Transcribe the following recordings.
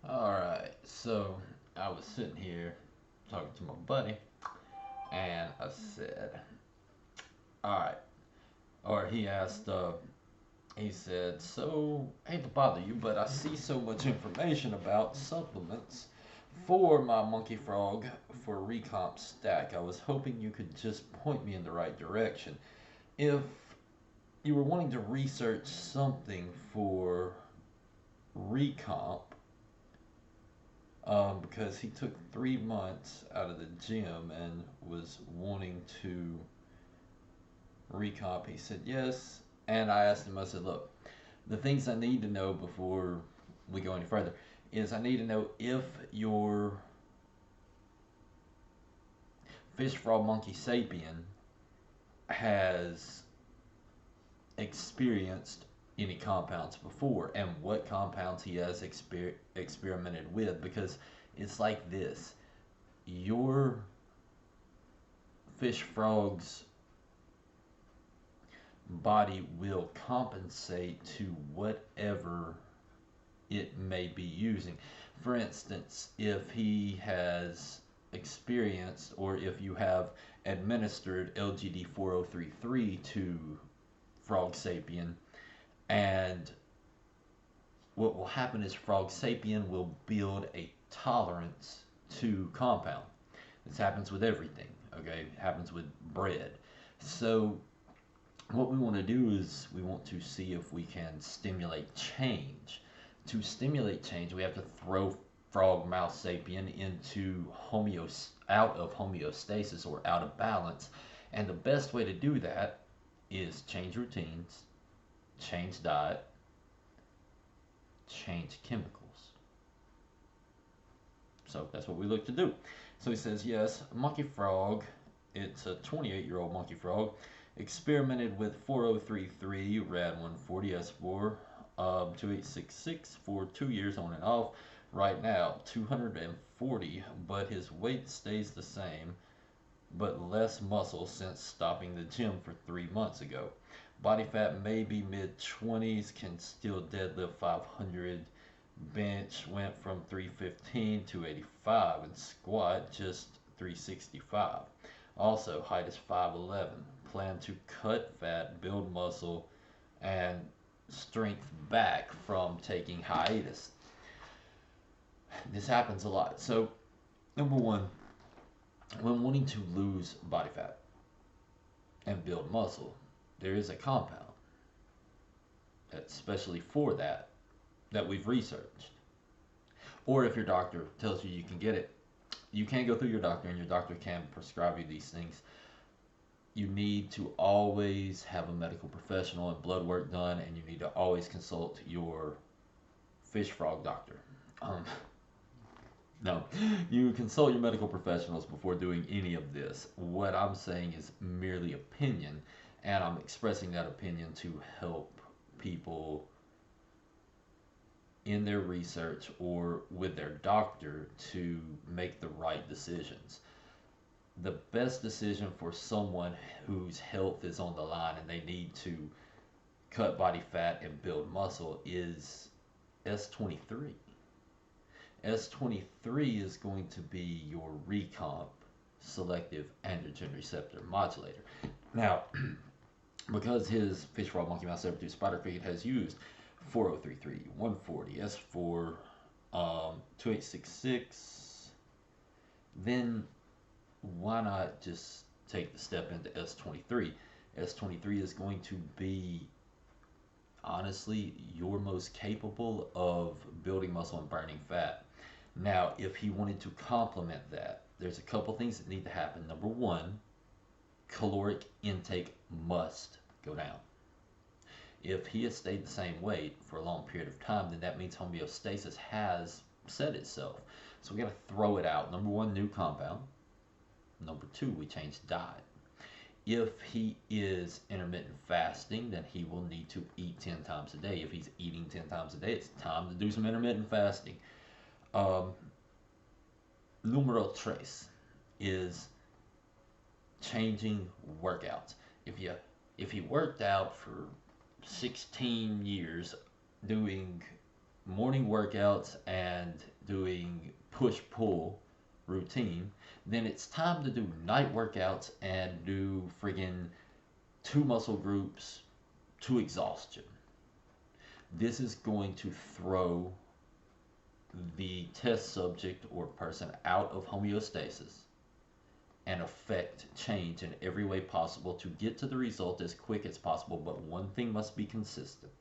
Alright, so I was sitting here talking to my buddy, and I said, Alright, or he asked, he said, so, I hate to bother you, but I see so much information about supplements for my monkey frog for recomp stack. I was hoping you could just point me in the right direction. If you were wanting to research something for recomp, because he took 3 months out of the gym and was wanting to recomp. He said yes, and I asked him. I said, "Look, the things I need to know before we go any further is I need to know if your fish frog monkey sapien has experienced any compounds before and what compounds he has experimented with because it's like this your fish frog's body will compensate to whatever it may be using. For instance, if he has experienced or if you have administered LGD 4033 to Frog Sapien, and what will happen is Frog Sapien will build a tolerance to compound. This happens with everything, okay? It happens with bread. So what we want to do is we want to see if we can stimulate change. To stimulate change, we have to throw frog mouse sapien into out of homeostasis or out of balance. And the best way to do that is change routines, change diet, change chemicals. So that's what we look to do. So he says, yes, monkey frog, it's a 28-year-old monkey frog, experimented with 4033 rad 140 S4 2866 for 2 years on and off. Right now 240, but his weight stays the same, but less muscle since stopping the gym for 3 months ago. Body fat maybe mid 20s, can still deadlift 500. Bench went from 315 to 85 and squat just 365. Also, height is 5'11. Plan to cut fat, build muscle, and strength back from taking hiatus. This happens a lot. So, number one, when wanting to lose body fat and build muscle, there is a compound, especially for that we've researched. Or if your doctor tells you you can get it, you can go through your doctor and your doctor can prescribe you these things. You need to always have a medical professional and blood work done, and you need to always consult your fish frog doctor. Um, no, you consult your medical professionals before doing any of this. What I'm saying is merely opinion, and I'm expressing that opinion to help people in their research or with their doctor to make the right decisions. The best decision for someone whose health is on the line and they need to cut body fat and build muscle is S23. S23 is going to be your recomp selective androgen receptor modulator. Now, because his fish frog monkey mouse saber tooth spider cricket has used 4033, 140, S4, 2866, then why not just take the step into S23? S23 is going to be honestly your most capable of building muscle and burning fat. Now, if he wanted to complement that, there's a couple things that need to happen. Number one, caloric intake must go down. If he has stayed the same weight for a long period of time, then that means homeostasis has set itself. So we got to throw it out. Number one, new compound. Number two, we change diet. If he is intermittent fasting, then he will need to eat 10 times a day. If he's eating 10 times a day, it's time to do some intermittent fasting. Um, numero tres is changing workouts. If he worked out for 16 years doing morning workouts and doing push-pull routine, then it's time to do night workouts and do friggin' two muscle groups to exhaustion. This is going to throw the test subject or person out of homeostasis and affect change in every way possible to get to the result as quick as possible. But one thing must be consistent: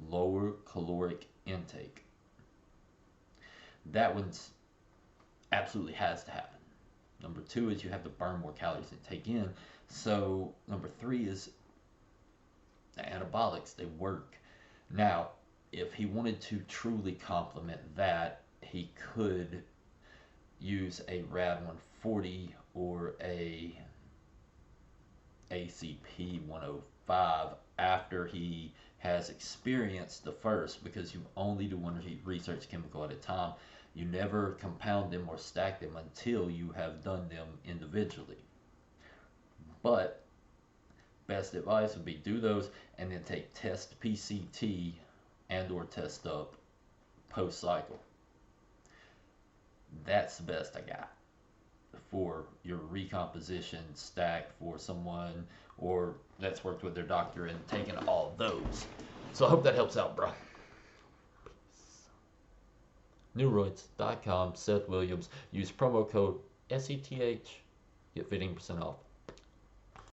lower caloric intake. That one's absolutely has to happen. Number two is you have to burn more calories than take in. So number three is the anabolics, they work. Now, if he wanted to truly complement that, he could use a RAD 140 or a ACP 105 after he has experienced the first, because you only do one research chemical at a time. You never compound them or stack them until you have done them individually. But best advice would be do those and then take test PCT and or test up post cycle. That's the best I got for your recomposition stack for someone or that's worked with their doctor and taken all those. So I hope that helps out, bro. Neuroids.com, Seth Williams. Use promo code SETH. Get 15% off.